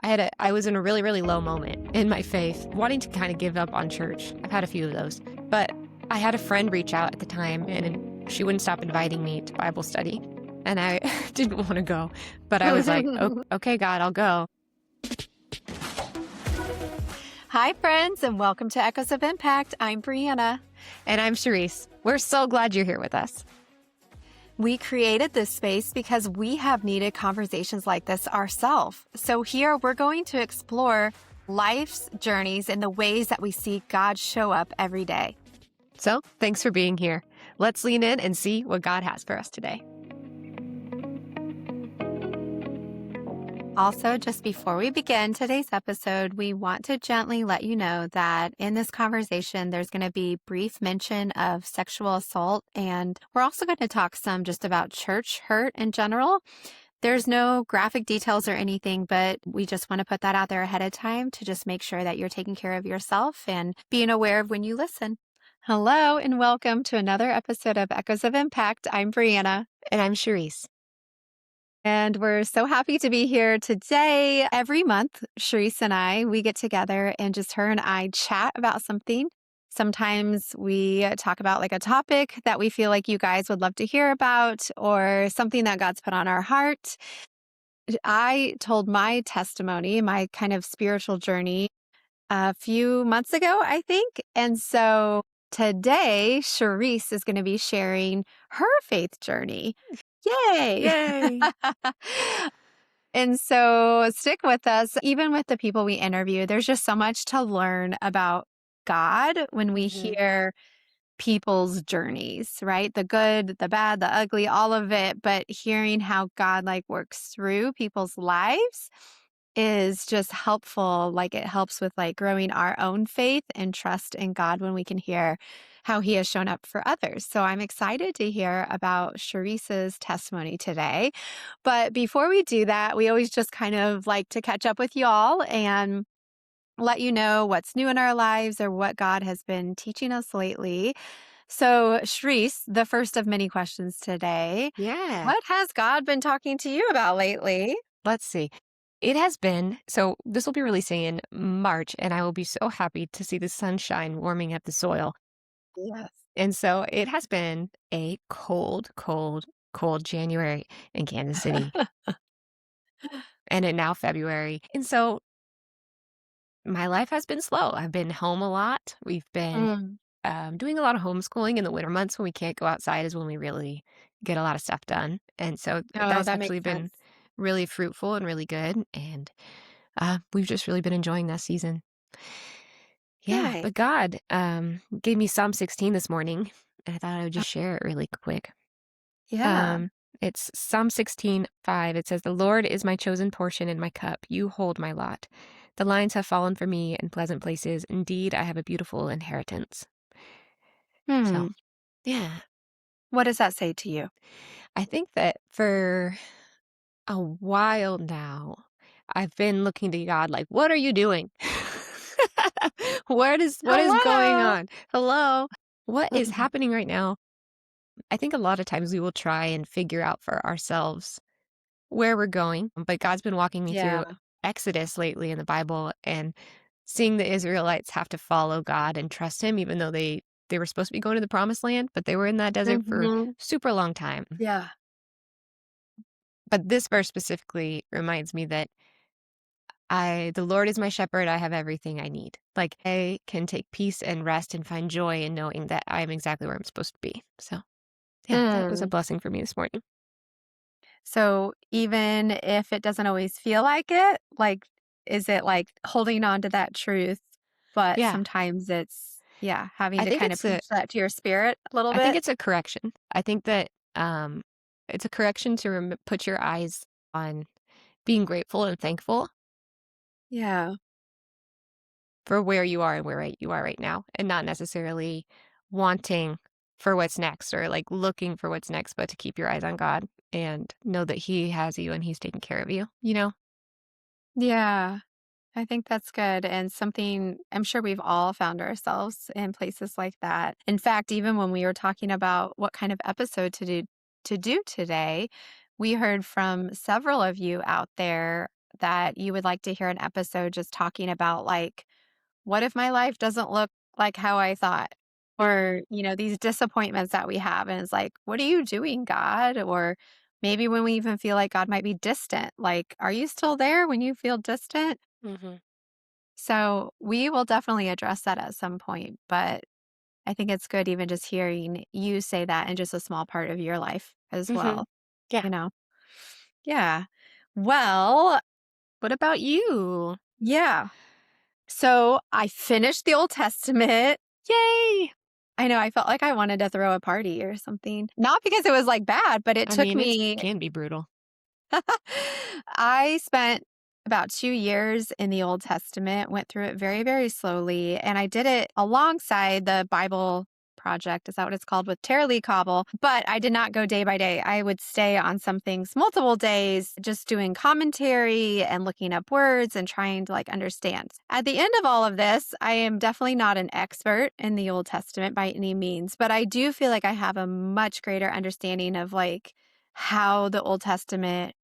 I was in a really, really low moment in my faith, wanting to kind of give up on church. I've had a few of those. But I had a friend reach out at the time, and she wouldn't stop inviting me to Bible study. And I didn't want to go. But I was like, okay, God, I'll go. Hi, friends, and welcome to Echoes of Impact. I'm Briana. And I'm Cherise. We're so glad you're here with us. We created this space because we have needed conversations like this ourselves. So here we're going to explore life's journeys and the ways that we see God show up every day. So thanks for being here. Let's lean in and see what God has for us today. Also, just before we begin today's episode, we want to gently let you know that in this conversation, there's going to be brief mention of sexual assault, and we're also going to talk some just about church hurt in general. There's no graphic details or anything, but we just want to put that out there ahead of time to just make sure that you're taking care of yourself and being aware of when you listen. Hello, and welcome to another episode of Echoes of Impact. I'm Briana. And I'm Cherise. And we're so happy to be here today. Every month, Cherise and I, we get together and just her and I chat about something. Sometimes we talk about like a topic that we feel like you guys would love to hear about or something that God's put on our heart. I told my testimony, my kind of spiritual journey a few months ago, I think. And so today, Cherise is going to be sharing her faith journey. Yay! Yay! And so stick with us. Even with the people we interview, there's just so much to learn about God when we hear people's journeys, right? The good, the bad, the ugly, all of it. But hearing how God works through people's lives is just helpful. Like it helps with growing our own faith and trust in God when we can hear how he has shown up for others. So I'm excited to hear about Cherise's testimony today. But before we do that, we always just kind of like to catch up with y'all and let you know what's new in our lives or what God has been teaching us lately. So Cherise, the first of many questions today. Yeah. What has God been talking to you about lately? Let's see. It has been, so this will be releasing in March, and I will be so happy to see the sunshine warming up the soil. Yes. And so it has been a cold, cold, cold January in Kansas City. And it now February. And so my life has been slow. I've been home a lot. We've been doing a lot of homeschooling in the winter months when we can't go outside is when we really get a lot of stuff done. And so that's that actually makes been sense. really fruitful and really good. And we've just really been enjoying that season. Yeah, Nice. but God gave me Psalm 16 this morning, and I thought I would just share it really quick. Yeah. It's Psalm 16:5. It says, "The Lord is my chosen portion and my cup. You hold my lot. The lines have fallen for me in pleasant places. Indeed, I have a beautiful inheritance." So, yeah, What does that say to you? I think that for a while now, I've been looking to God like, what are you doing? What is going Hello. on? Hello? What is happening right now? I think a lot of times we will try and figure out for ourselves where we're going, but God's been walking me through Yeah. Exodus lately in the Bible and seeing the Israelites have to follow God and trust him, even though they were supposed to be going to the promised land, but they were in that desert for super long time. Yeah. But this verse specifically reminds me that the Lord is my shepherd. I have everything I need. Like I can take peace and rest and find joy in knowing that I'm exactly where I'm supposed to be. So yeah, that was a blessing for me this morning. So even if it doesn't always feel like it, is it like holding on to that truth, but Yeah. sometimes it's, having I to think kind of it's preach that to your spirit a little I think bit? it's a correction. I think that it's a correction to put your eyes on being grateful and thankful Yeah. for where you are and where you are right now, and not necessarily wanting for what's next or like looking for what's next, but to keep your eyes on God and know that he has you and he's taking care of you, you know? Yeah. I think that's good. And something I'm sure we've all found ourselves in places like that. In fact, even when we were talking about what kind of episode to do today, we heard from several of you out there that you would like to hear an episode just talking about, like, what if my life doesn't look like how I thought? Mm, Or, these disappointments that we have. And it's like, what are you doing, God? Or maybe when we even feel like God might be distant, like, are you still there when you feel distant? mhm, So we will definitely address that at some point. But I think it's good even just hearing you say that in just a small part of your life as mhm. well, Yeah. you know? Yeah. Well, What about you? yeah. So I finished the Old Testament. Yay! I know, I felt like I wanted to throw a party or something. Not because it was, like, bad, but it I took mean, it me can be brutal. I spent about 2 years in the Old Testament, went through it very, very slowly, and I did it alongside the Bible project. Is that what it's called? With Tara Lee Cobble. But I did not go day by day. I would stay on some things multiple days, just doing commentary and looking up words and trying to, like, understand. At the end of all of this, I am definitely not an expert in the Old Testament by any means, but I do feel like I have a much greater understanding of, like, how the Old Testament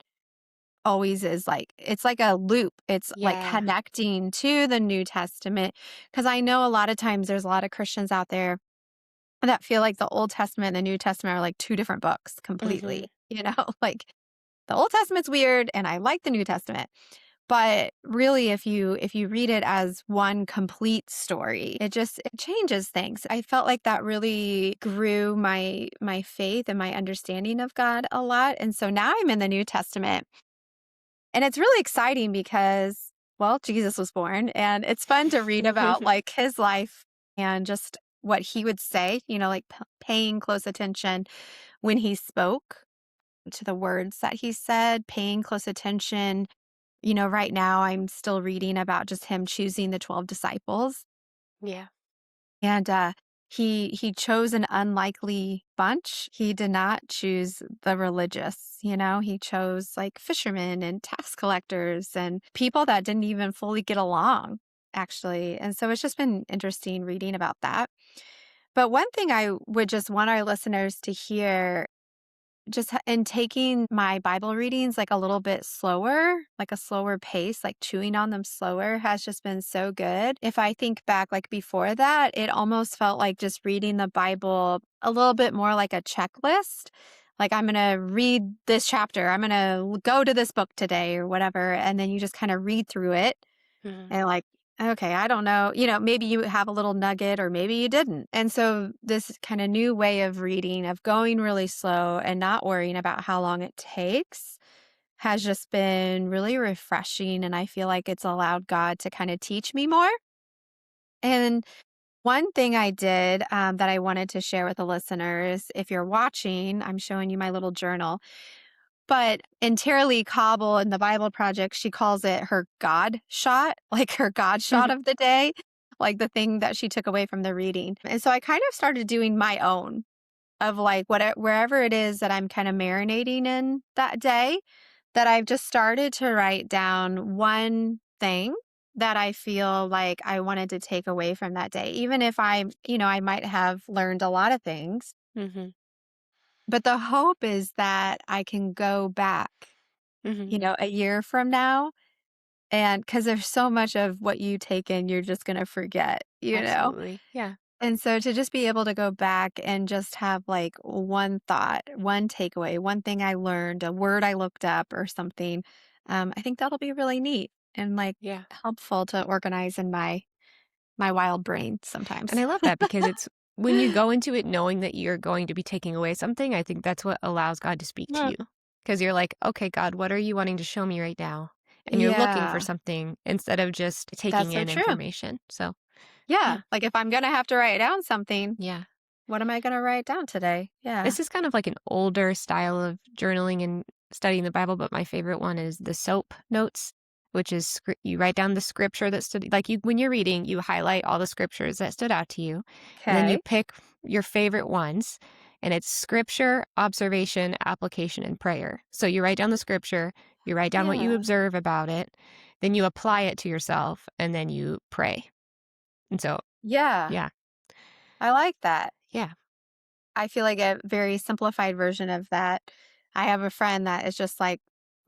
always is, like, it's like a loop. It's like Yeah. connecting to the New Testament. Because I know a lot of times there's a lot of Christians out there that feel like the Old Testament and the New Testament are like 2 different books Mhm. completely, Like, the Old Testament's weird and I like the New Testament. But really, if you read it as one complete story, it changes things. I felt like that really grew my faith and my understanding of God a lot. And so now I'm in the New Testament. And it's really exciting because, well, Jesus was born, and it's fun to read about, like, his life and just what he would say, like, paying close attention when he spoke to the words that he said, paying close attention. Right now I'm still reading about just him choosing the 12 disciples. Yeah. And, he chose an unlikely bunch. He did not choose the religious, He chose, like, fishermen and tax collectors and people that didn't even fully get along, actually, and so it's just been interesting reading about that. But one thing I would just want our listeners to hear just in taking my Bible readings, like, a little bit slower, like a slower pace, like chewing on them slower has just been so good. If I think back, like, before that, it almost felt like just reading the Bible a little bit more like a checklist. Like, I'm gonna read this chapter, I'm gonna go to this book today or whatever, and then you just kinda read through it Mhm. and, like, okay, I don't know, maybe you have a little nugget or maybe you didn't. And so this kind of new way of reading, of going really slow and not worrying about how long it takes, has just been really refreshing. And I feel like it's allowed God to kind of teach me more. And one thing I did that I wanted to share with the listeners, if you're watching, I'm showing you my little journal. But in Tara Lee Cobble in the Bible Project, she calls it her God shot, like her God shot of the day, like the thing that she took away from the reading. And so I kind of started doing my own of, like, wherever it is that I'm kind of marinating in that day, that I've just started to write down one thing that I feel like I wanted to take away from that day, even if I might have learned a lot of things. Mhm. But the hope is that I can go back, Mhm. a year from now, and because there's so much of what you take in, you're just gonna forget. Absolutely. Yeah. And so to just be able to go back and just have, like, one thought, one takeaway, one thing I learned, a word I looked up or something, I think that'll be really neat and, like, Yeah. helpful to organize in my wild brain And sometimes. I love that because it's when you go into it knowing that you're going to be taking away something, I think that's what allows God to speak to Uh, you. Because you're like, "Okay, God, what are you wanting to show me right now?" And you're looking for yeah, something instead of just that's taking so in true. information. So, Yeah, yeah. like, if I'm gonna have to write down something, Yeah. what am I gonna write down today? Yeah. This is kind of like an older style of journaling and studying the Bible, but my favorite one is the SOAP notes, which is you write down the scripture that stood like you when you're reading, you highlight all the scriptures that stood out to you, and then you Okay. pick your favorite ones, and it's scripture, observation, application, and prayer. So you write down the scripture, you write down what you Yeah. observe about it, then you apply it to yourself, and then you pray. And so, Yeah. yeah, I like that. yeah. I feel like a very simplified version of that. I have a friend that is just like,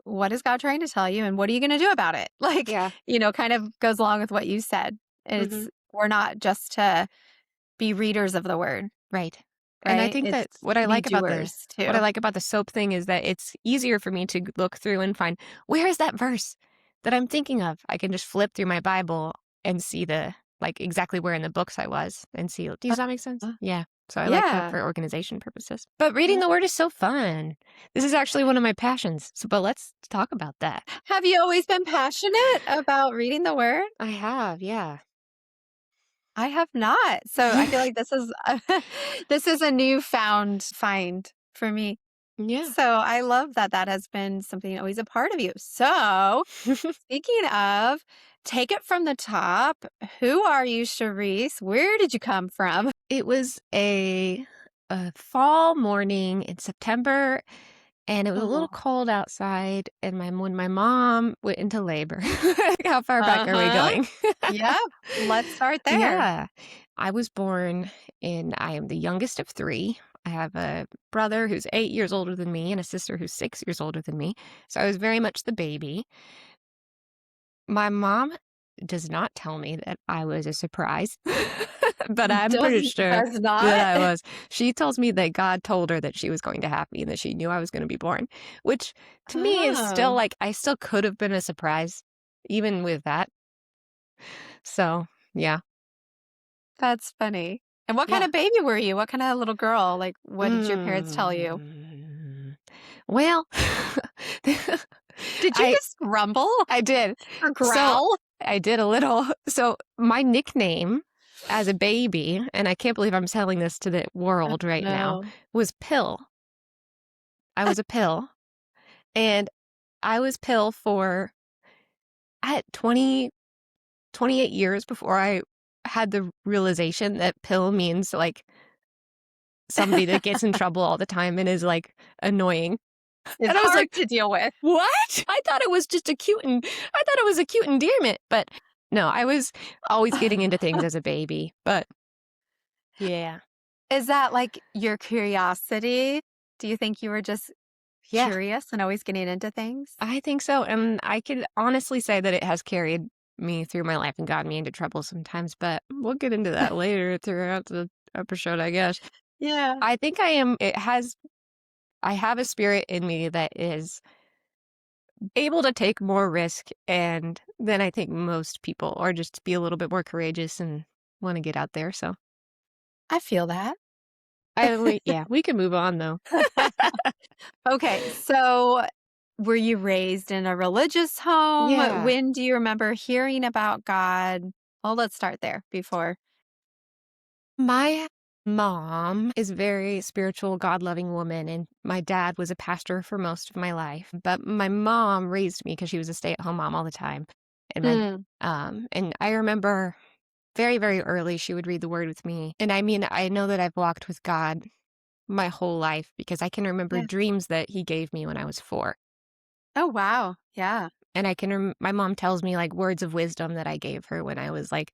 what is God trying to tell you and what are you going to do about it? Like, Yeah. kind of goes along with what you said. Mhm. We're not just to be readers of the word, Right. And I right? think that It's to be doers what I too. like about the soap thing is that it's easier for me to look through and find, where is that verse that I'm thinking of? I can just flip through my Bible and see like, exactly where in the books I was and see, does that make sense? Uh, Yeah. So I like that yeah. for organization purposes. But reading Yeah. the word is so fun. This is actually one of my passions. But let's talk about that. Have you always been passionate about reading the word? I have, yeah. I have not. So I feel like this is this is a newfound find for me. Yeah. So I love that that has been something always a part of you. So speaking of, take it from the top. Who are you, Cherise? Where did you come from? It was a fall morning in September, and it was a little Oh, cold outside, and my when my mom went into labor. How far back are we uh-huh. going? Yeah. Let's start there. Yeah. I am the youngest of 3. I have a brother who's 8 years older than me and a sister who's 6 years older than me, so I was very much the baby. My mom does not tell me that I was a surprise, but I'm pretty sure Does that not. I was. She tells me that God told her that she was going to have me and that she knew I was going to be born, which to me is still Oh, like I still could have been a surprise even with that. So, yeah. that's funny. And what kind Yeah. of baby were you? What kind of little girl? Like, what did your parents tell you? Mm. Well, Did you I just grumble I did. or So, growl? I did a little. So, my nickname as a baby, and I can't believe I'm telling this to the Oh, world right now, no. was Pill. I was a pill, and I was Pill for at 28 years before I had the realization that pill means, like, somebody that gets in trouble all the time and is, like, annoying. It's And I was hard like, to deal with. "What?" I thought it was a cute endearment, but no, I was always getting into things as a baby, but yeah. Is that like your curiosity? Do you think you were just Yeah, curious and always getting into things? I think so, and I could honestly say that it has carried me through my life and gotten me into trouble sometimes, but we'll get into that later throughout the episode, I guess. Yeah. I think I have a spirit in me that is able to take more risk and than I think most people, or just be a little bit more courageous and wanna get out there, so I feel that. we can move on though. Okay, so were you raised in a religious home? Yeah. When do you remember hearing about God? Well, let's start there before. My mom is a very spiritual, God-loving woman, and my dad was a pastor for most of my life, but my mom raised me because she was a stay-at-home mom all the time, and Mm, and I remember very, very early, she would read the Word with me, and I mean, I know that I've walked with God my whole life because I can remember yeah. dreams that he gave me when I was 4. Oh, wow. Yeah. And my mom tells me like words of wisdom that I gave her when I was like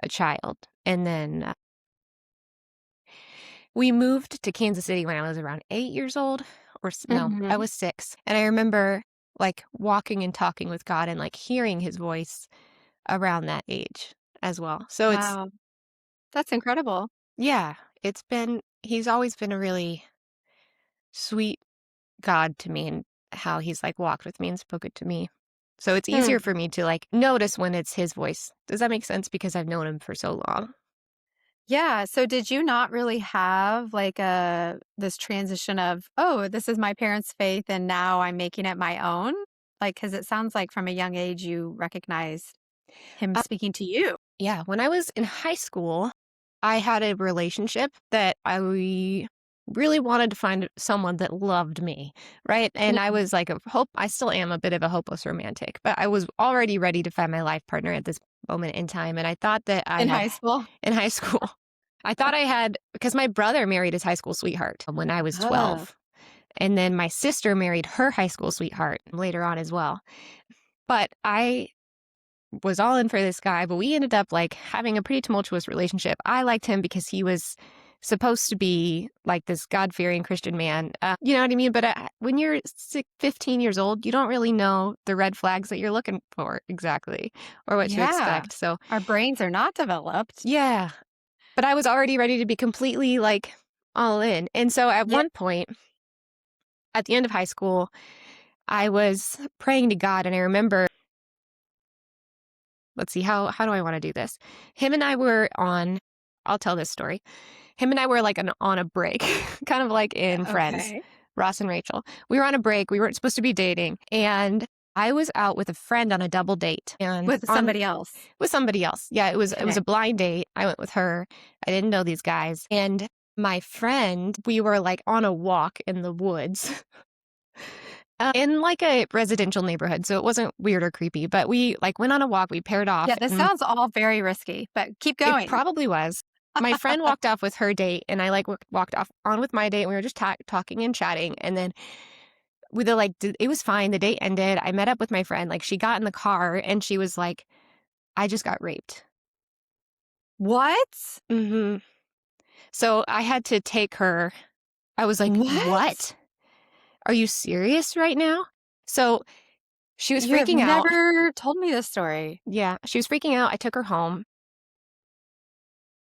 a child. And then we moved to Kansas City when I was around 8 years old, no, I Mhm. was 6. And I remember like walking and talking with God and like hearing his voice around that age as well. So Wow. That's incredible. yeah, he's always been a really sweet God to me and how he's, like, walked with me and spoken to me. So it's easier Hmm. for me to, like, notice when it's his voice. Does that make sense? Because I've known him for so long. Yeah, so did you not really have like a this transition of, "Oh, this is my parents' faith and now I'm making it my own?" Like, cuz it sounds like from a young age you recognized him Uh, speaking to you. yeah, when I was in high school, I had a relationship that I really wanted to find someone that loved me, right? And I Mm. was like I still am a bit of a hopeless romantic, but I was already ready to find my life partner at this moment in time, and I thought that I In had high school? in high school. I thought I had because my brother married his high school sweetheart when I was Oh. 12, and then my sister married her high school sweetheart later on as well. But I was all in for this guy, but we ended up, like, having a pretty tumultuous relationship. I liked him because he was supposed to be like this God-fearing Christian man. You know what I mean? But when you're 15 years old, you don't really know the red flags that you're looking for exactly or what to Yeah. expect. So, Our brains are not developed. yeah. But I was already ready to be completely like all in. And so at Yeah. one point, at the end of high school, I was praying to God and I remember, let's see, how do I want to do this? Him and I were on, I'll tell this story. Him and I were like on a break, kind of like in Friends, Okay. Ross and Rachel. We were on a break. We weren't supposed to be dating. And I was out with a friend on a double date and With somebody else. with somebody else. Yeah, it was Okay. a blind date. I went with her. I didn't know these guys. And my friend, we were like on a walk in the woods. In like a residential neighborhood, so it wasn't weird or creepy, but we like went on a walk, we paired Yeah, off, this and sounds all very risky, but keep it going. probably was. My friend walked off with her date, and I like walked off on with my date, and we were just talking and chatting, and then it was fine. The date ended. I met up with my friend. Like she got in the car, and she was like, "I just got raped." What? Hmm. So I had to take her. I was like, What? "What? Are you serious right now?" So she was You have freaking out. never told me this story. Yeah, she was freaking out. I took her home.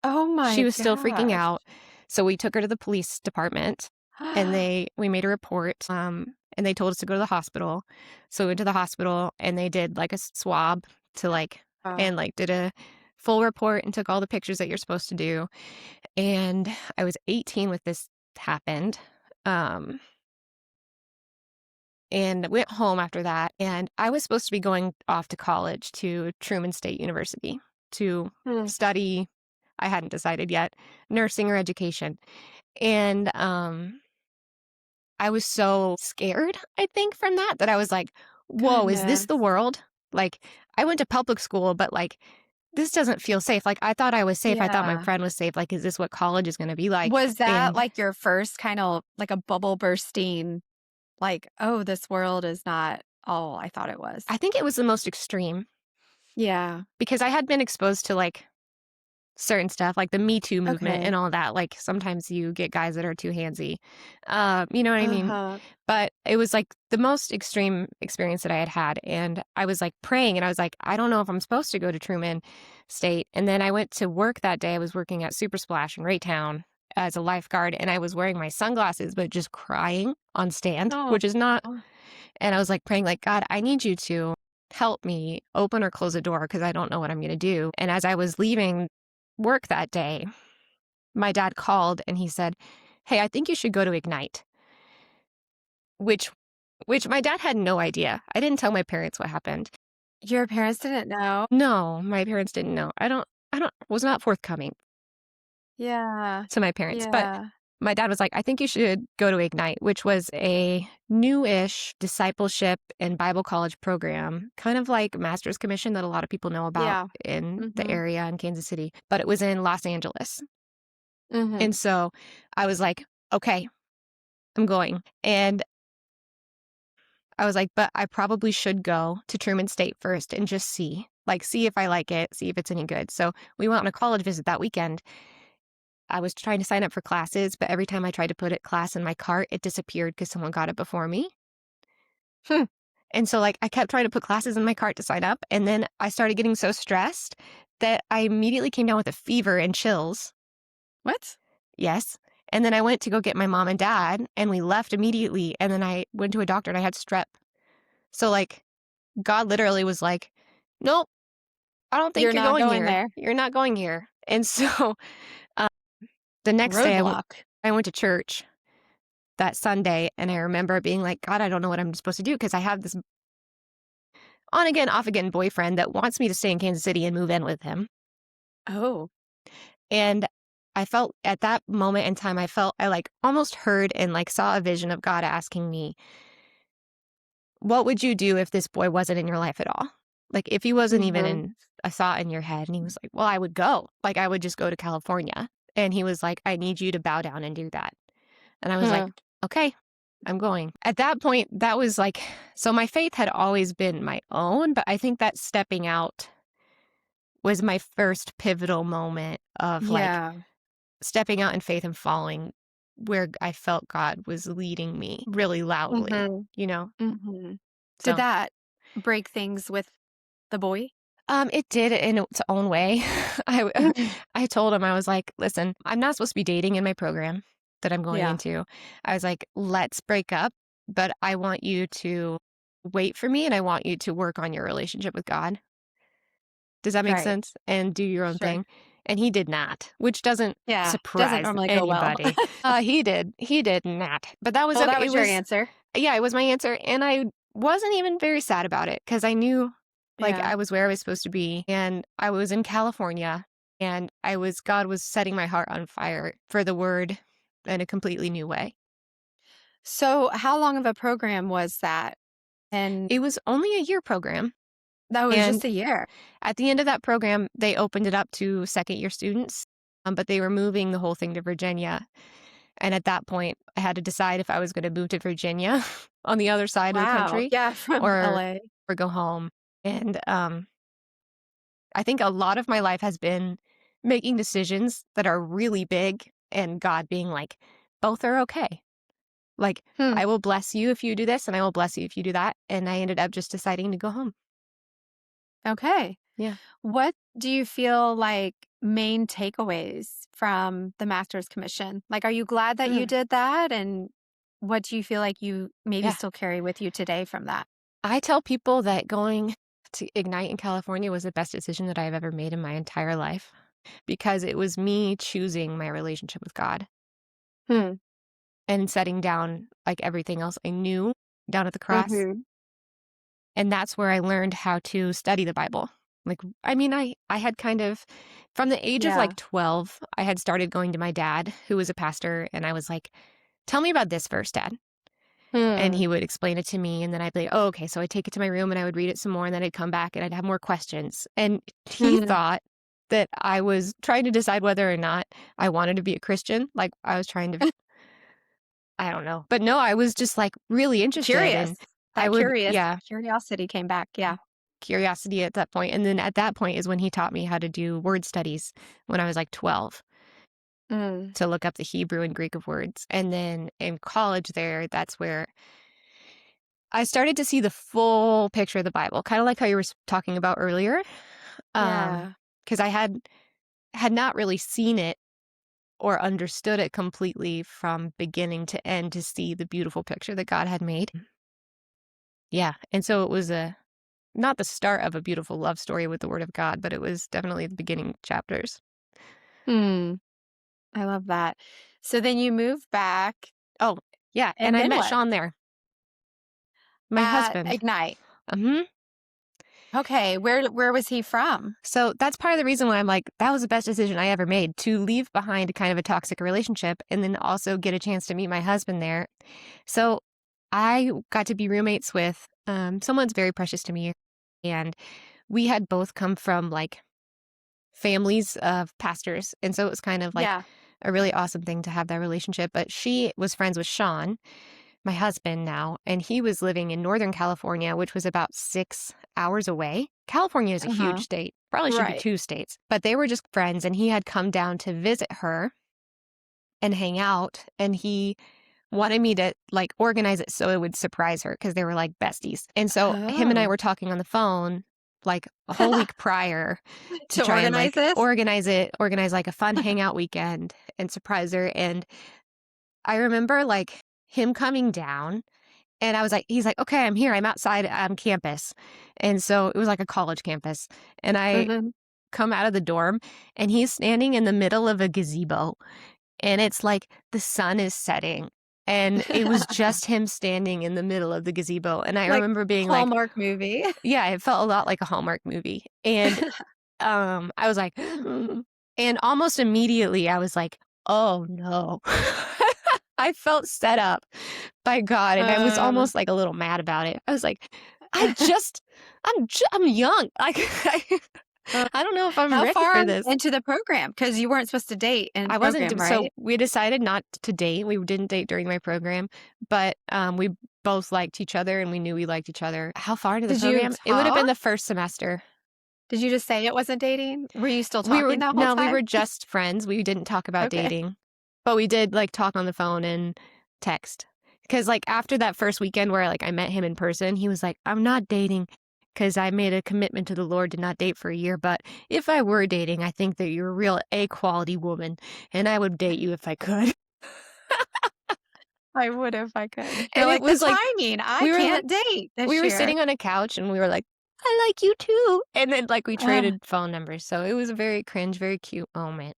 Oh She my was still freaking gosh. out. So we took her to the police department and we made a report. And they told us to go to the hospital. So we went to the hospital and they did like a swab to Oh, and did a full report and took all the pictures that you're supposed to do. And I was 18 when this happened. Um, and went home after that. And I was supposed to be going off to college to Truman State University to hmm. study. I hadn't decided yet, nursing or education. And I was so scared, I think, from that I was like, whoa, is this the Goodness. world? Like, I went to public school, but like, this doesn't feel safe. Like, I thought I was safe. I thought my Yeah. friend was safe. Like, is this what college is going to be like? Was that And like your first kind of like a bubble bursting, like, oh, this world is not all I thought it was? I think it was the most extreme Yeah. because I had been exposed to like certain stuff, like the Me Too movement and Okay. all that. Like sometimes you get guys that are too handsy. You know what I mean? Uh-huh. But it was like the most extreme experience that I had had. And I was like praying and I was like, I don't know if I'm supposed to go to Truman State. And then I went to work that day. I was working at Super Splash in Raytown as a lifeguard and I was wearing my sunglasses, but just crying on stand, Oh. which is not. And I was like praying, like, God, I need you to help me open or close a door because I don't know what I'm going to do. And as I was leaving work that day, my dad called and he said, "Hey, I think you should go to Ignite," which my dad had no idea. I didn't tell my parents what happened. Your parents didn't know? No, my parents didn't know. I don't was not forthcoming Yeah. to my parents. But Yeah. my dad was like, "I think you should go to Ignite," which was a newish discipleship and Bible college program, kind of like Master's Commission that a lot of people know about Yeah. in the Mhm. area in Kansas City, but it was in Los Angeles. Mhm. And so I was like, "Okay, I'm going." And I was like, "But I probably should go to Truman State first and just see if I like it, see if it's any good." So we went on a college visit that weekend. I was trying to sign up for classes, but every time I tried to put a class in my cart, it disappeared because someone got it before me. Hmm. And so like I kept trying to put classes in my cart to sign up. And then I started getting so stressed that I immediately came down with a fever and chills. What? Yes. And then I went to go get my mom and dad and we left immediately. And then I went to a doctor and I had strep. So like God literally was like, "Nope, I don't think You're you're not going going here. there. You're not going here." And so uh, the next day Roadblock. I went to church that Sunday and I remember being like, God, I don't know what I'm supposed to do because I have this on again, off again boyfriend that wants me to stay in Kansas City and move in with him. Oh. And I felt at that moment in time, I like almost heard and like saw a vision of God asking me, "What would you do if this boy wasn't in your life at all? Like if he wasn't even Mhm. in a thought in your head?" And he was like, "Well, I would go. Like I would just go to California." And he was like, "I need you to bow down and do that." And I was like, Huh. "Okay, I'm going." At that point, that was like, so my faith had always been my own, but I think that stepping out was my first pivotal moment of like, Yeah. stepping out in faith and following where I felt God was leading me really loudly, Mhm. you know? Mhm. Did So, that break things with the boy? it did in its own way. I told him, I was like, listen, I'm not supposed to be dating in my program that I'm going Yeah, into. I was like, let's break up, but I want you to wait for me and I want you to work on your relationship with God. Does that make right. sense? And do your own Sure. thing. And he did not, which doesn't Yeah, doesn't surprise normally go well. anybody. He did. He did not. But that was Well, okay. that was your answer. Yeah, it was my answer. And I wasn't even very sad about it because I knew like Yeah. I was where I was supposed to be. And I was in California and God was setting my heart on fire for the word in a completely new way. So, how long of a program was that? And It was only a year program. that was And just a year. at the end of that program, they opened it up to second year students, but they were moving the whole thing to Virginia. And at that point, I had to decide if I was going to move to Virginia on the other side of the Wow. country Yeah, from or LA. go home. And I think a lot of my life has been making decisions that are really big and God being like, both are okay. Like, Hmm. I will bless you if you do this and I will bless you if you do that. And I ended up just deciding to go home. Okay. Yeah. What do you feel like main takeaways from the master's commission? Like, are you glad that you Mm, did that? And what do you feel like you maybe yeah. still carry with you today from that? I tell people that going to Ignite in California was the best decision that I've ever made in my entire life because it was me choosing my relationship with God Hmm. and setting down like everything else I knew down at the cross. Mm-hmm. And that's where I learned how to study the Bible. Like, I mean, I had kind of, from the age of Yeah. like 12, I had started going to my dad, who was a pastor, and I was like, tell me about this verse, Dad. And Hmm. he would explain it to me, and then I'd be like, "Oh, okay." So I'd take it to my room and I would read it some more, and then I'd come back and I'd have more questions. And he Hmm. thought that I was trying to decide whether or not I wanted to be a Christian. Like I was trying to, I don't know. But no, I was just like really interested Curious. and I That would, yeah, curiosity came back. Yeah. curiosity at that point. And then at that point is when he taught me how to do word studies when I was like 12 Mm. to look up the Hebrew and Greek of words. And then in college there, that's where I started to see the full picture of the Bible, kind of like how you were talking about earlier. Yeah. Because I had not really seen it or understood it completely from beginning to end to see the beautiful picture that God had made. Yeah, and so it was a not the start of a beautiful love story with the Word of God, but it was definitely the beginning chapters. Hmm. I love that. So then you moved back, Oh, yeah, and and I then met what? Sean there, my At husband. Ignite. hmm Okay. Where was he from? So that's part of the reason why I'm like, that was the best decision I ever made to leave behind kind of a toxic relationship and then also get a chance to meet my husband there. So I got to be roommates with someone's very precious to me. And we had both come from like families of pastors. And so it was kind of like Yeah. a really awesome thing to have that relationship. But she was friends with Sean, my husband now, and he was living in Northern California, which was about 6 hours away. California is a huge Uh-huh. state, probably should be Right. two states, but they were just friends. And he had come down to visit her and hang out. And he wanted me to like organize it so it would surprise her because they were like besties. And so him and I Oh. were talking on the phone like a whole week prior to To try and organize like this? organize like a fun hangout weekend and surprise her. And I remember like him coming down and I was like, he's like, okay, I'm here. I'm outside campus. And so it was like a college campus. And I Mhm. come out of the dorm and he's standing in the middle of a gazebo and it's like the sun is setting and it was just him standing in the middle of the gazebo. And I Like remember being like, Hallmark movie. yeah, it felt a lot like a Hallmark movie. And I was like, and almost immediately I was like, oh no. I felt set up by God and I was Uh, almost like a little mad about it. I was like, I just, I'm young. Like, uh, I don't know if I'm how ready far for this. into the program? Because you weren't supposed to date in I wasn't, program, so right? we decided not to date. We didn't date during my program, but we both liked each other and we knew we liked each other. How far into the Did you program? It would have been talk? the first semester. Did you just say it wasn't dating? Were you still We were talking that whole no, we time? were just friends. We didn't talk about Okay. dating, but we did, like, talk on the phone and text. Because like, after that first weekend where, like, I met him in person, he was like, "I'm not dating because I made a commitment to the Lord to not date for a year, but if I were dating, I think that you're a real A-quality woman, and I would date you if I could." I would if I could. You're And it like, "The was like timing, I we were li can't date we this were year." sitting on a couch, and we were like, "I like you too," and then, like, we Ugh, traded phone numbers, so it was a very cringe, very cute moment.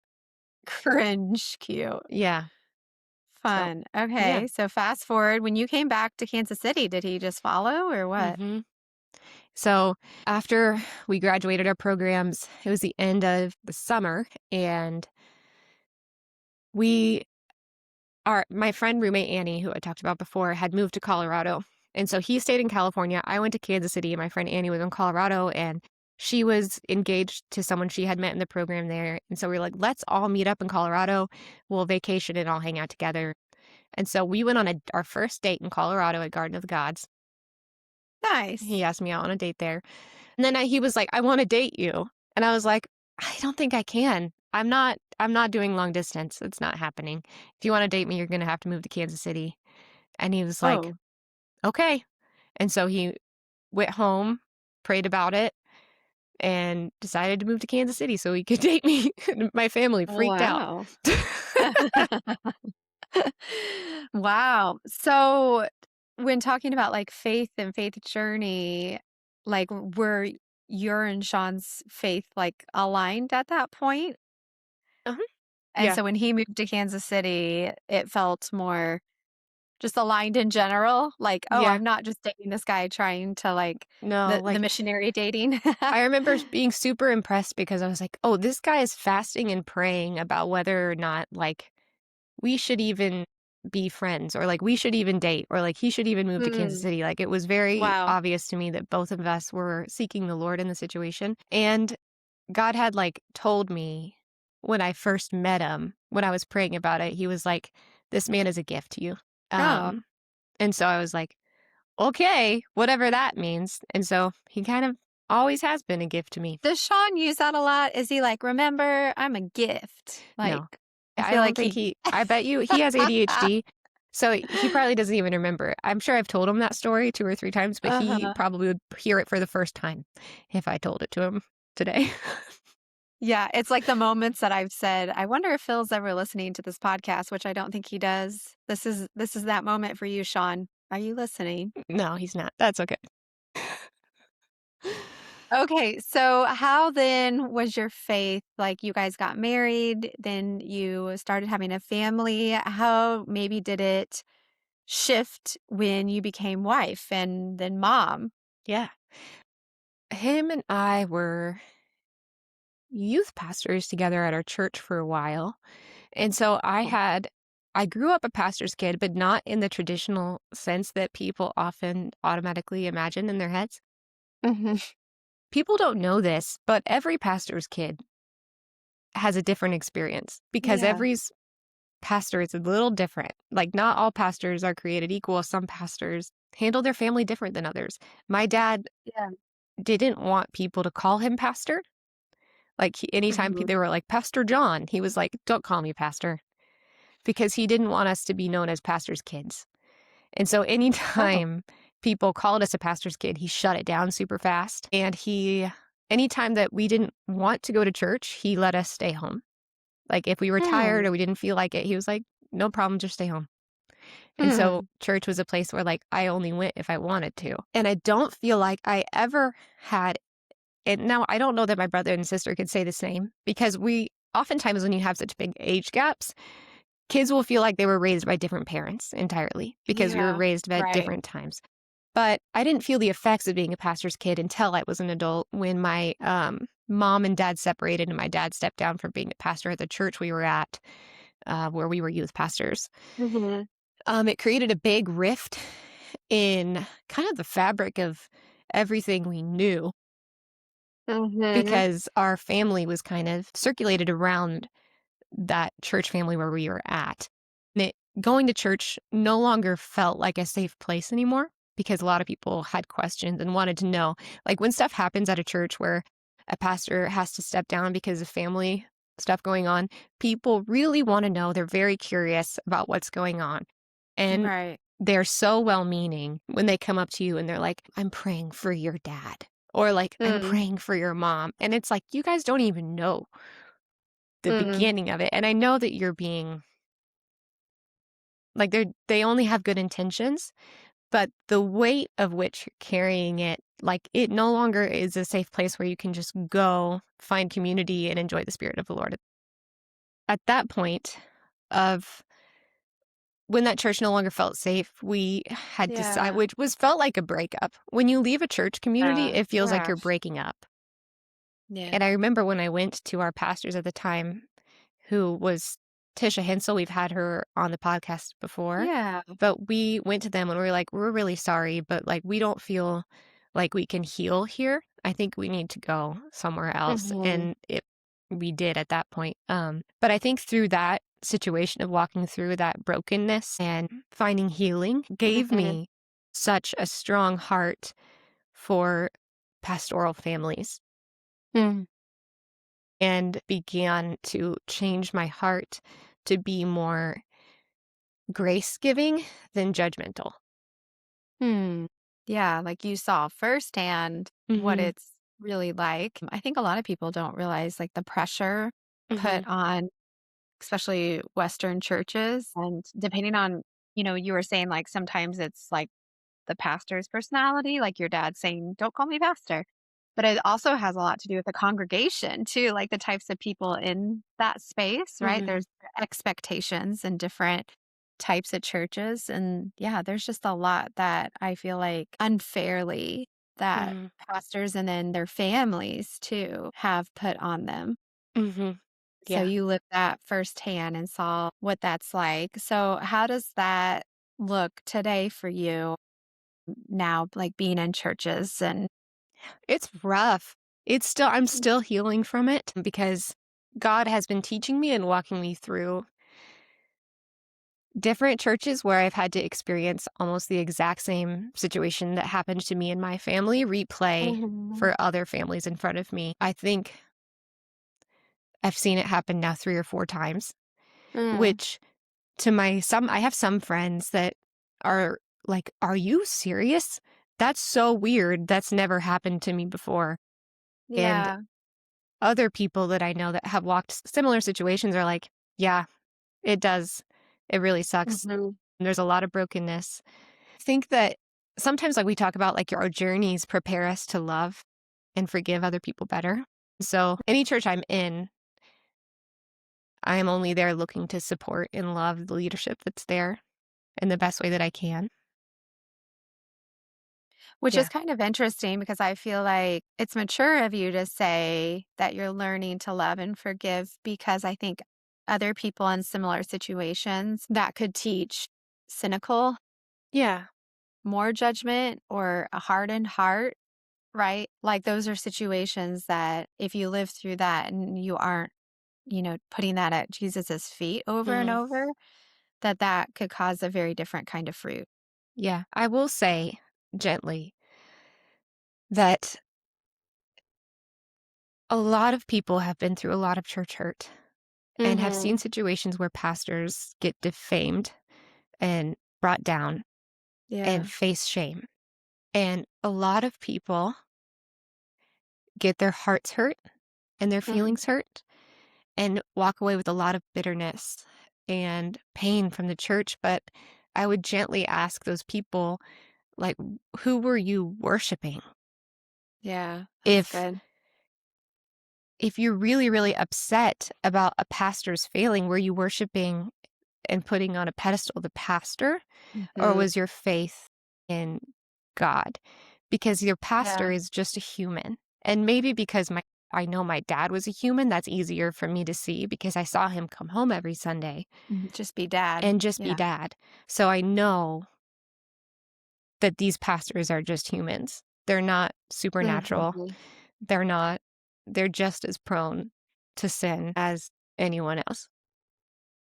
cringe cute. Yeah, so Fun. yeah. Okay, so fast forward, when you came back to Kansas City, did he just follow or what? Mhm. So after we graduated our programs, it was the end of the summer, and we my friend roommate Annie, who I talked about before, had moved to Colorado. And so he stayed in California. I went to Kansas City, and my friend Annie was in Colorado, and she was engaged to someone she had met in the program there. And so we were like, let's all meet up in Colorado. We'll vacation and all hang out together. And so we went on our first date in Colorado at Garden of the Gods. He Nice. asked me out on a date there. And then he was like, "I wanna date you." And I was like, "I don't think I can. I'm not doing long distance. It's not happening. If you wanna date me, you're gonna have to move to Kansas City." And he was like, Oh, "Okay." And so he went home, prayed about it, and decided to move to Kansas City so he could date me. And my family freaked out. wow. Wow. So, when talking about, like, faith and faith journey, like, were your and Sean's faith, like, aligned at that point? Uh-huh. And Yeah. so when he moved to Kansas City, it felt more just aligned in general? Like, "Oh, Yeah. I'm not just dating this guy trying to, like" No, the like, missionary dating? I remember being super impressed because I was like, "Oh, this guy is fasting and praying about whether or not, like, we should even be friends or like we should even date or like he should even move to Kansas Mm, City." Like it was very wow. obvious to me that both of us were seeking the Lord in the situation. And God had like told me when I first met him, when I was praying about it, he was like, "This man is a gift to you." Oh, Um, and so I was like, "Okay, whatever that means." And so he kind of always has been a gift to me. does Sean use that a lot? Is he like, "Remember, I'm a gift?" Like, No. I I feel don't like think he I bet you he has ADHD, so he probably doesn't even remember. I'm sure I've told him that story 2 or 3 times, but he Uh-huh. probably would hear it for the first time if I told it to him today. Yeah, it's like the moments that I've said, "I wonder if Phil's ever listening to this podcast," which I don't think he does. This is that moment for you, Sean. Are you listening? No, he's not. That's okay. Okay, so how then was your faith? Like you guys got married, then you started having a family. How maybe did it shift when you became wife and then mom? Yeah. Him and I were youth pastors together at our church for a while, and so I grew up a pastor's kid, but not in the traditional sense that people often automatically imagine in their heads. Mhm. People don't know this, but every pastor's kid has a different experience because Yeah. pastor is a little different. Like, not all pastors are created equal. Some pastors handle their family different than others. My dad Yeah. didn't want people to call him pastor. Like, anytime Mhm. they were like, Pastor John, he was like, don't call me pastor because he didn't want us to be known as pastor's kids. And so, Oh. anytime people called us a pastor's kid, he shut it down super fast. And anytime that we didn't want to go to church, he let us stay home. Like, if we were tired Hmm. or we didn't feel like it, he was like, "No problem, just stay home." And so Hmm. church was a place where, like, I only went if I wanted to. And I don't feel like I ever had and now I don't know that my brother and sister could say the same because we oftentimes when you have such big age gaps, kids will feel like they were raised by different parents entirely because we were Yeah. raised at Right. different times. But I didn't feel the effects of being a pastor's kid until I was an adult when my mom and dad separated and my dad stepped down from being a pastor at the church we were at, where we were youth pastors. Mhm. It created a big rift in kind of the fabric of everything we knew Mhm. because our family was kind of circulated around that church family where we were at. And going to church no longer felt like a safe place anymore because a lot of people had questions and wanted to know. Like when stuff happens at a church where a pastor has to step down because of family stuff going on, people really want to know. They're very curious about what's going on. And Right. they're so well-meaning when they come up to you and they're like, "I'm praying for your dad," or like, "I'm Mm, praying for your mom." And it's like, you guys don't even know the mm, beginning of it. And I know that you're being like, they only have good intentions, but the weight of which you're carrying it, like, it no longer is a safe place where you can just go find community and enjoy the spirit of the Lord. At that point of when that church no longer felt safe, we had decided, yeah. which was felt like a breakup. When you leave a church community, it feels like you're Gosh. breaking up. Yeah. And I remember when I went to our pastors at the time, who was Tisha Hensel. We've had her on the podcast before, Yeah. but we went to them and we were like, "We're really sorry, but like we don't feel like we can heal here. I think we need to go somewhere else." Mhm. And it we did at that point. But I think through that situation of walking through that brokenness and finding healing gave Mhm. me such a strong heart for pastoral families Mm. and began to change my heart to be more grace giving than judgmental. Hmm. Yeah, like you saw firsthand what Mhm. it's really like. I think a lot of people don't realize like the pressure put Mhm. on especially Western churches. And depending on, you were saying like sometimes it's like the pastor's personality, like your dad saying, "Don't call me pastor." But it also has a lot to do with the congregation too, like the types of people in that space, right? Mhm. There's expectations in different types of churches. And yeah, there's just a lot that I feel like unfairly that Mhm. pastors and then their families too have put on them. Mhm. So Yeah. you lived that firsthand and saw what that's like. So how does that look today for you now, like being in churches and It's rough. I'm still healing from it because God has been teaching me and walking me through different churches where I've had to experience almost the exact same situation that happened to me and my family replay Mhm. for other families in front of me. I think I've seen it happen now 3 or 4 times, Mm, which to my some I have some friends that are like, "Are you serious? That's so weird. That's never happened to me before." And yeah. other people that I know that have walked similar situations are like, "Yeah, it does. It really sucks. Mhm. There's a lot of brokenness." I think that sometimes, like, we talk about, like, our journeys prepare us to love and forgive other people better. So, any church I'm in, I am only there looking to support and love the leadership that's there in the best way that I can. Which is Yeah. kind of interesting because I feel like it's mature of you to say that you're learning to love and forgive because I think other people in similar situations that could teach cynical, Yeah. more judgment or a hardened heart, right? Like those are situations that if you live through that and you aren't, putting that at Jesus's feet over and Mhm. over, that could cause a very different kind of fruit. Yeah. I will say gently that a lot of people have been through a lot of church hurt and have seen Mhm. situations where pastors get defamed and brought down and Yeah. face shame. And a lot of people get their hearts hurt and their Mhm. feelings hurt and walk away with a lot of bitterness and pain from the church. But I would gently ask those people, like, who were you worshiping? Yeah, that's If good. if you're really, really upset about a pastor's failing, were you worshiping and putting on a pedestal the pastor, or Mhm. was your faith in God? Because your pastor Yeah. is just a human. And maybe because I know my dad was a human, that's easier for me to see because I saw him come home every Sunday Mhm. Just be dad. and just be Yeah. dad. So I know that these pastors are just humans. They're not supernatural. Mhm. They're not, they're just as prone to sin as anyone else.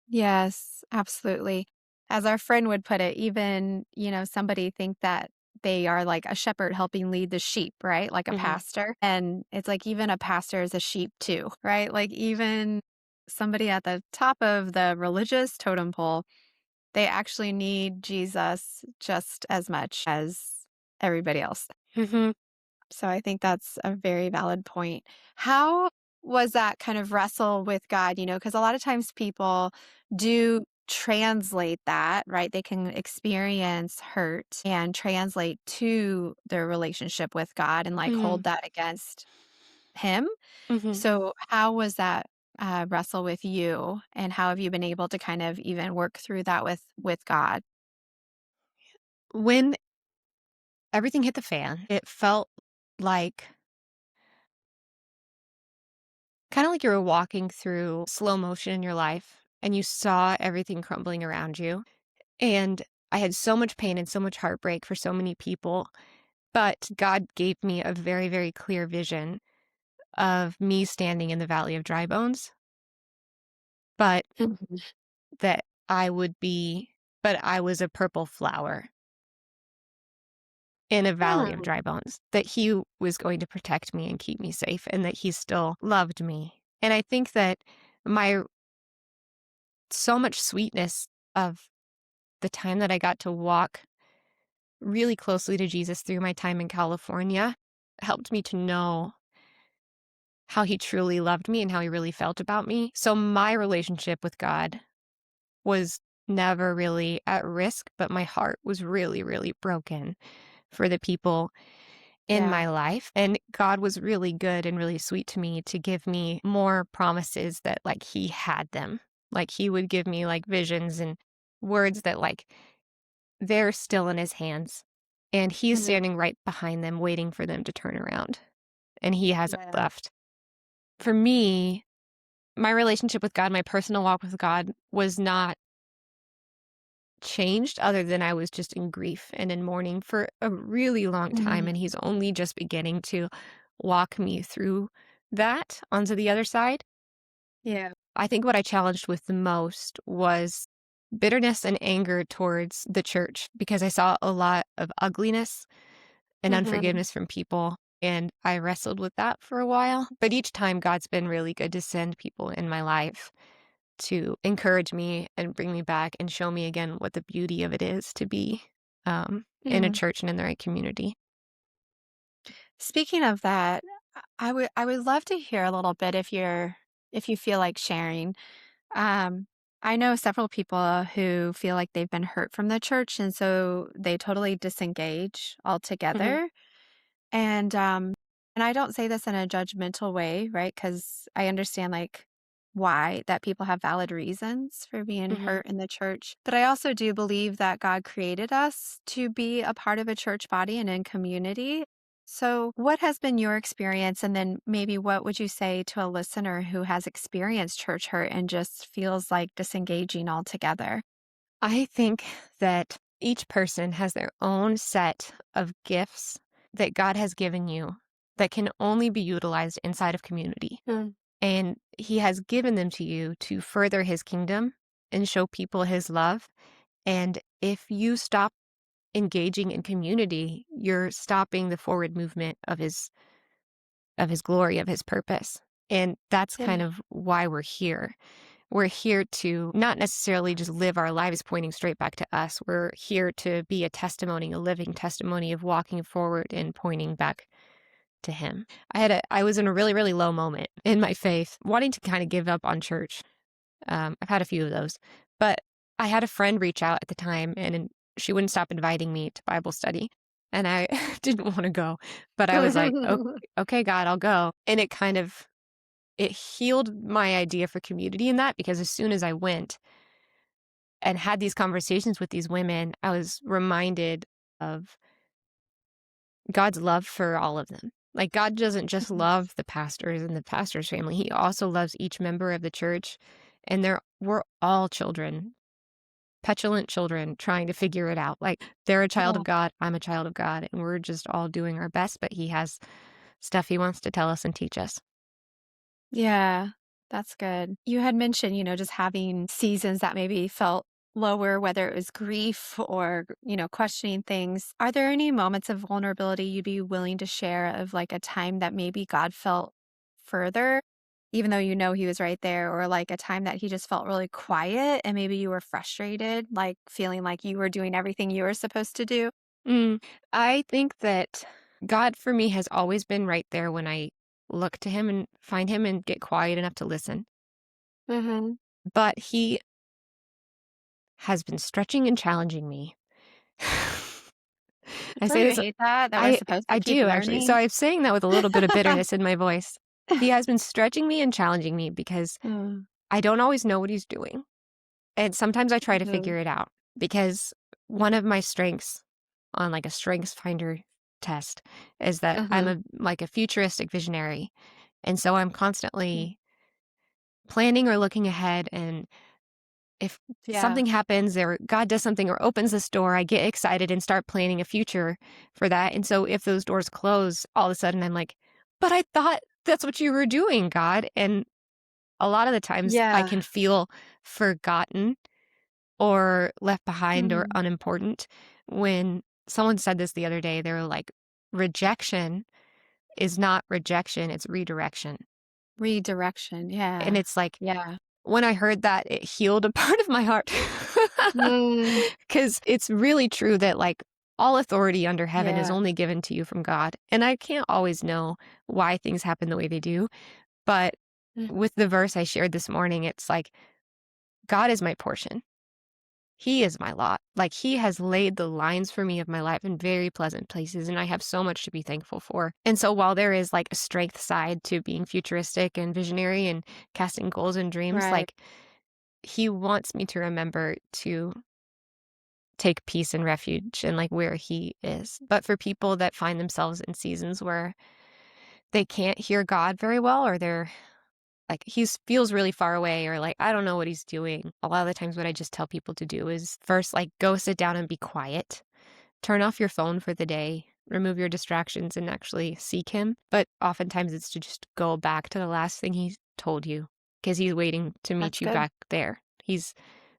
Yes, absolutely. As our friend would put it, even, somebody think that they are like a shepherd helping lead the sheep, right? Like a Mhm. pastor. And it's like even a pastor is a sheep too, right? Like even somebody at the top of the religious totem pole, they actually need Jesus just as much as everybody else. Mhm. So I think that's a very valid point. How was that kind of wrestle with God? Because a lot of times people do translate that, right? They can experience hurt and translate to their relationship with God and like hold Mhm. that against Him. Mhm. So, how was that wrestle with you? And how have you been able to kind of even work through that with God? When everything hit the fan, it felt like kinda like you were walking through slow motion in your life, and you saw everything crumbling around you, and I had so much pain and so much heartbreak for so many people, but God gave me a very, very clear vision of me standing in the valley of dry bones, but Mhm. that I would be but I was a purple flower in a valley of Hmm. dry bones, that he was going to protect me and keep me safe and that he still loved me. And I think that my so much sweetness of the time that I got to walk really closely to Jesus through my time in California helped me to know how he truly loved me and how he really felt about me. So my relationship with God was never really at risk, but my heart was really, really broken for the people in Yeah. my life. And God was really good and really sweet to me to give me more promises that like he had them. Like he would give me like visions and words that like they're still in his hands. And he's Mhm. standing right behind them, waiting for them to turn around. And he hasn't Yeah. left. For me, my relationship with God, my personal walk with God was not changed other than I was just in grief and in mourning for a really long time, Mhm. and he's only just beginning to walk me through that onto the other side. Yeah. I think what I challenged with the most was bitterness and anger towards the church because I saw a lot of ugliness and Mhm. unforgiveness from people, and I wrestled with that for a while. But each time, God's been really good to send people in my life to encourage me and bring me back and show me again what the beauty of it is to be in a Yeah. church and in the right community. Speaking of that, I would love to hear a little bit if you feel like sharing. Um, I know several people who feel like they've been hurt from the church, and so they totally disengage Hmm. altogether. And I don't say this in a judgmental way, right? Because I understand like why that people have valid reasons for being Hmm. hurt in the church. But I also do believe that God created us to be a part of a church body and in community. So, what has been your experience? And then maybe what would you say to a listener who has experienced church hurt and just feels like disengaging altogether? I think that each person has their own set of gifts that God has given you that can only be utilized inside of community. Mm. And He has given them to you to further His kingdom and show people His love. And if you stop engaging in community, you're stopping the forward movement of his glory, of his purpose. And that's kind Yeah. of why we're here. We're here to not necessarily just live our lives pointing straight back to us. We're here to be a testimony, a living testimony of walking forward and pointing back to him. I was in a really, really low moment in my faith, wanting to kind of give up on church. I've had a few of those, but I had a friend reach out at the time, and she wouldn't stop inviting me to Bible study, and I didn't want to go, but I was like, okay, God, I'll go. And it healed my idea for community in that because as soon as I went and had these conversations with these women, I was reminded of God's love for all of them. Like, God doesn't just love the pastors and the pastor's family, He also loves each member of the church. And we're all children, petulant children trying to figure it out. Like, they're a child Yeah. of God, I'm a child of God, and we're just all doing our best, but He has stuff He wants to tell us and teach us. Yeah, that's good. You had mentioned, just having seasons that maybe felt lower, whether it was grief or, questioning things, are there any moments of vulnerability you'd be willing to share of like a time that maybe God felt further, even though he was right there, or like a time that he just felt really quiet and maybe you were frustrated, like feeling like you were doing everything you were supposed to do? Mm, I think that God for me has always been right there when I look to him and find him and get quiet enough to listen. Mm-hmm. But he has been stretching and challenging me. I Don't say you this hate that we're I supposed to I keep do actually. So learning? I'm saying that with a little bit of bitterness in my voice. He has been stretching me and challenging me because Mm, I don't always know what he's doing. And sometimes I try to mhm, figure it out because one of my strengths on like a strengths finder test is that I'm uh-huh, a futuristic visionary. And so I'm mm, constantly planning or looking ahead, and if yeah, something happens or God does something or opens this door, I get excited and start planning a future for that. And so if those doors close, all of a sudden I'm like, but I thought that's what you were doing, God. And a lot of the times I yeah, can feel forgotten or left behind or mm, unimportant. When someone said this the other day, they were like, rejection is not rejection, it's redirection. redirection, And yeah, it's like, yeah, when I heard that, it healed a part of my heart. mm, Because it's really true that, like, all authority under heaven is yeah, only given to you from God. And I can't always know why things happen the way they do. But mm, with the verse I shared this morning, it's like, God is my portion. He is my lot. Like, he has laid the lines for me of my life in very pleasant places, and I have so much to be thankful for. And so while there is like a strength side to being futuristic and visionary and casting goals and dreams, right, like, he wants me to remember to take peace and refuge in like where he is. But for people that find themselves in seasons where they can't hear God very well, or they're like feels really far away, or like I don't know what he's doing. A lot of the times what I just tell people to do is first like go sit down and be quiet. Turn off your phone for the day. Remove your distractions and actually seek him. But oftentimes it's to just go back to the last thing he told you because he's waiting to that's meet you good. back there. He's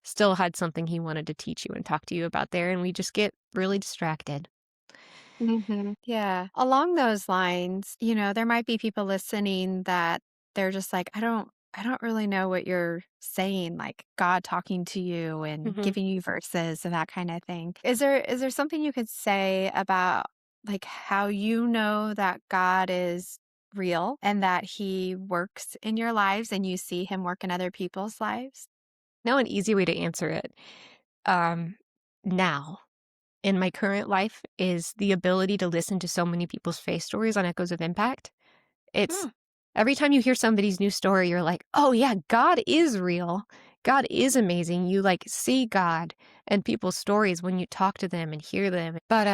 still had something he wanted to teach you and talk to you about there. And we just get really distracted. Mhm. Yeah. Along those lines, there might be people listening that they're just like, I don't really know what you're saying, like God talking to you and Hmm. giving you verses and that kind of thing. Is there something you could say about like how you know that God is real and that he works in your lives and you see him work in other people's lives? Now, an easy way to answer it um, now in my current life is the ability to listen to so many people's faith stories on Echoes of Impact. It's Hmm. every time you hear somebody's new story, you're like, oh, yeah, God is real. God is amazing. You like see God and people's stories when you talk to them and hear them. But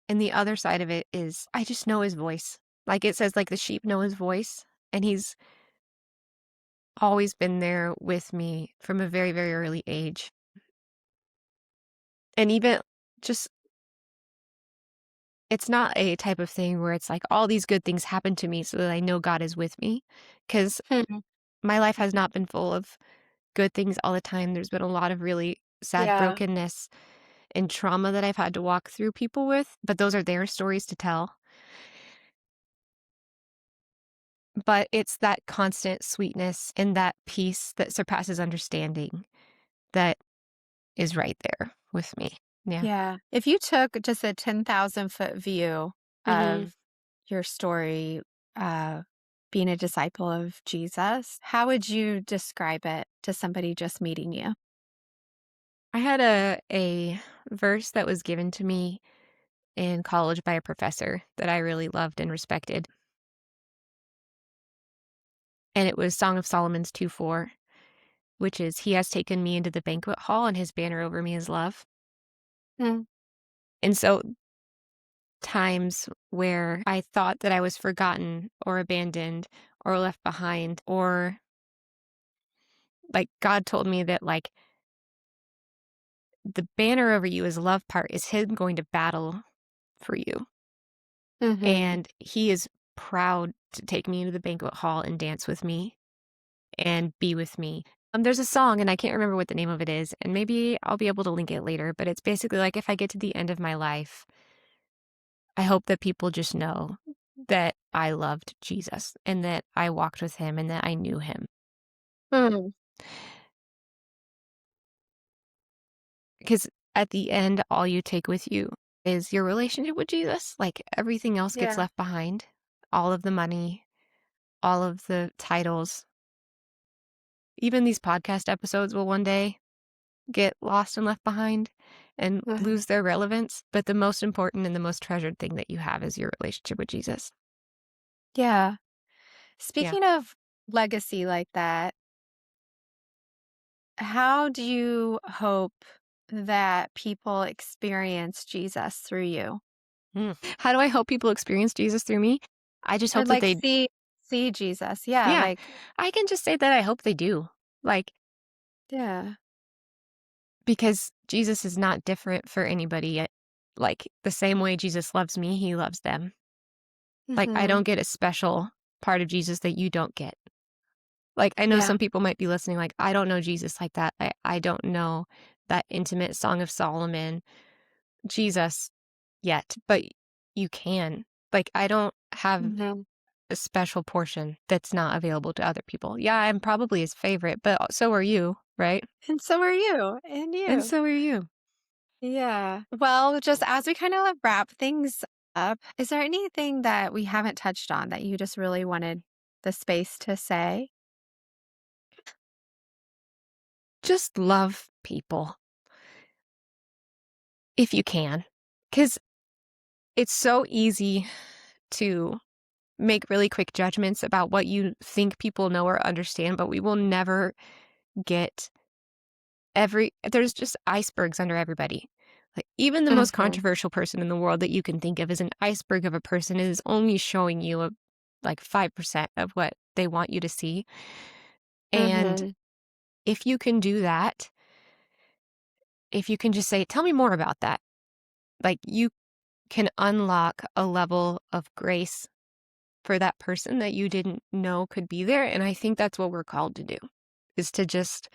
and the other side of it is I just know his voice. Like it says, like the sheep know his voice. And he's always been there with me from a very, very early age. And even just it's not a type of thing where it's like all these good things happen to me so that I know God is with me. Because Hmm. my life has not been full of good things all the time. There's been a lot of really sad Yeah. brokenness and trauma that I've had to walk through people with, but those are their stories to tell. But it's that constant sweetness and that peace that surpasses understanding that is right there with me. Yeah. Yeah. If you took just a 10,000-foot view Hmm. of your story, uh, being a disciple of Jesus, how would you describe it to somebody just meeting you? I had a verse that was given to me in college by a professor that I really loved and respected. And it was Song of Solomon's 2:4, which is, He has taken me into the banquet hall, and his banner over me is love. Mm, And so, times where I thought that I was forgotten or abandoned or left behind, or like God told me that, like, the banner over you is love part is Him going to battle for you. mhm. And He is proud to take me into the banquet hall and dance with me and be with me. There's a song, and I can't remember what the name of it is, and maybe I'll be able to link it later, but it's basically like, if I get to the end of my life, I hope that people just know that I loved Jesus and that I walked with him and that I knew him. Mm, Because at the end, all you take with you is your relationship with Jesus. Like, everything else gets yeah. left behind. All of the money, all of the titles. Even these podcast episodes will one day get lost and left behind and Uh, lose their relevance. But the most important and the most treasured thing that you have is your relationship with Jesus. yeah. Yeah. Speaking of legacy like that, how do you hope that people experience Jesus through you? How do I hope people experience Jesus through me? I just Or hope that like they, see Jesus. Yeah, yeah, like I can just say that I hope they do. Like, yeah. because Jesus is not different for anybody. Like, the same way Jesus loves me, he loves them. Like, I Mhm. don't get a special part of Jesus that you don't get. Like, I know Yeah. some people might be listening, like, I don't know Jesus like that. I don't know that intimate Song of Solomon Jesus yet, but you can. Like, I don't have Mhm. a special portion that's not available to other people. Yeah, I'm probably his favorite, but so are you, right? And so are you. And And you. so are you. Yeah. Well, just as we kind of wrap things up, is there anything that we haven't touched on that you just really wanted the space to say? Just love people if you can, because it's so easy to make really quick judgments about what you think people know or understand, but we will never get there's just icebergs under everybody. Like, even the most Mhm. controversial person in the world that you can think of is an iceberg of a person, is only showing you like 5% of what they want you to see. And Mhm. if you can do that, if you can just say, tell me more about that, like, you can unlock a level of grace for that person that you didn't know could be there. And I think that's what we're called to do, is to just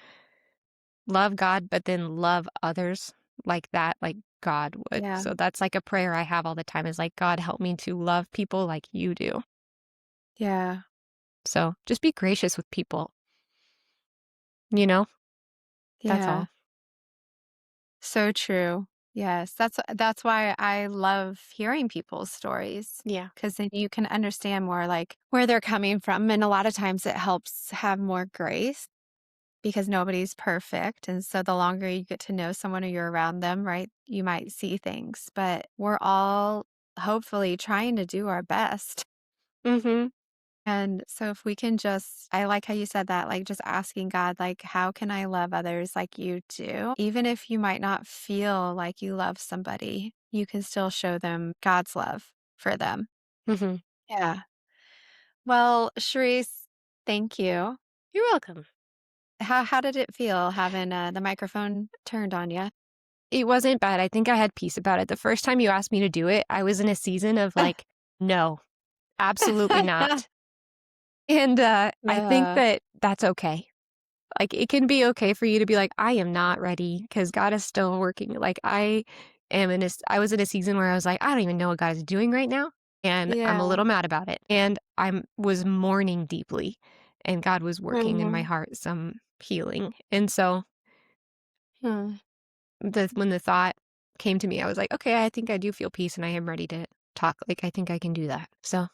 love God, but then love others like that, like God would. Yeah. So that's like a prayer I have all the time, is like, God, help me to love people like you do. Yeah. So just be gracious with people, you know? That's Yeah. all. So true. Yes, that's why I love hearing people's stories Yeah. because then you can understand more like where they're coming from. And a lot of times it helps have more grace because nobody's perfect. And so the longer you get to know someone or you're around them, right, you might see things. But we're all hopefully trying to do our best. Mm-hmm. And so if we can just I like how you said that, like just asking God, like, how can I love others like you do? Even if you might not feel like you love somebody, you can still show them God's love for them. Mm-hmm. Yeah. Well, Charisse, thank you. You're welcome. How did it feel having the microphone turned on you? It wasn't bad. I think I had peace about it. The first time you asked me to do it, I was in a season of like, no, absolutely not. And I think Yeah. that that's okay. Like, it can be okay for you to be like, I am not ready because God is still working. Like, I was in a season where I was like, I don't even know what God is doing right now. And I'm a Yeah. little mad about it. And was mourning deeply, and God was working in my Mhm. heart some healing. And so Hmm. when the thought came to me, I was like, okay, I think I do feel peace and I am ready to talk. Like, I think I can do that. So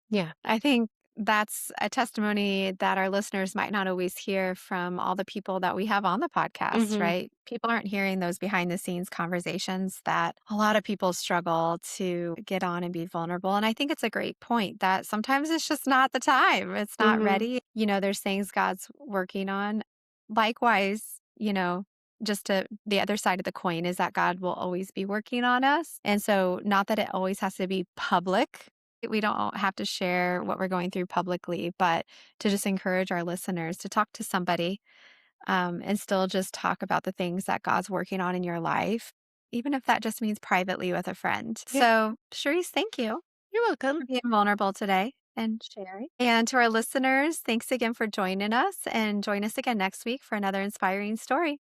yeah. I think that's a testimony that our listeners might not always hear from all the people that we have on the podcast, Mm-hmm. right? People aren't hearing those behind the scenes conversations that a lot of people struggle to get on and be vulnerable. And I think it's a great point that sometimes it's just not the time. It's not Mm-hmm. ready. There's things God's working on. Likewise, just to the other side of the coin is that God will always be working on us. And so, not that it always has to be public, we don't have to share what we're going through publicly, but to just encourage our listeners to talk to somebody and still just talk about the things that God's working on in your life, even if that just means privately with a friend. Yeah. So, Sharice, thank you You're welcome. for being vulnerable today. and sharing. And to our listeners, thanks again for joining us, and join us again next week for another inspiring story.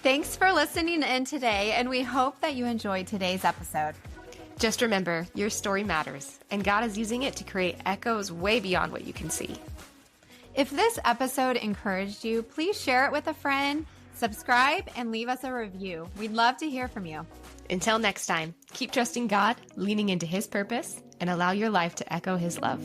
Thanks for listening in today, and we hope that you enjoyed today's episode. Just remember, your story matters, and God is using it to create echoes way beyond what you can see. If this episode encouraged you, please share it with a friend, subscribe, and leave us a review. We'd love to hear from you. Until next time, keep trusting God, leaning into His purpose, and allow your life to echo His love.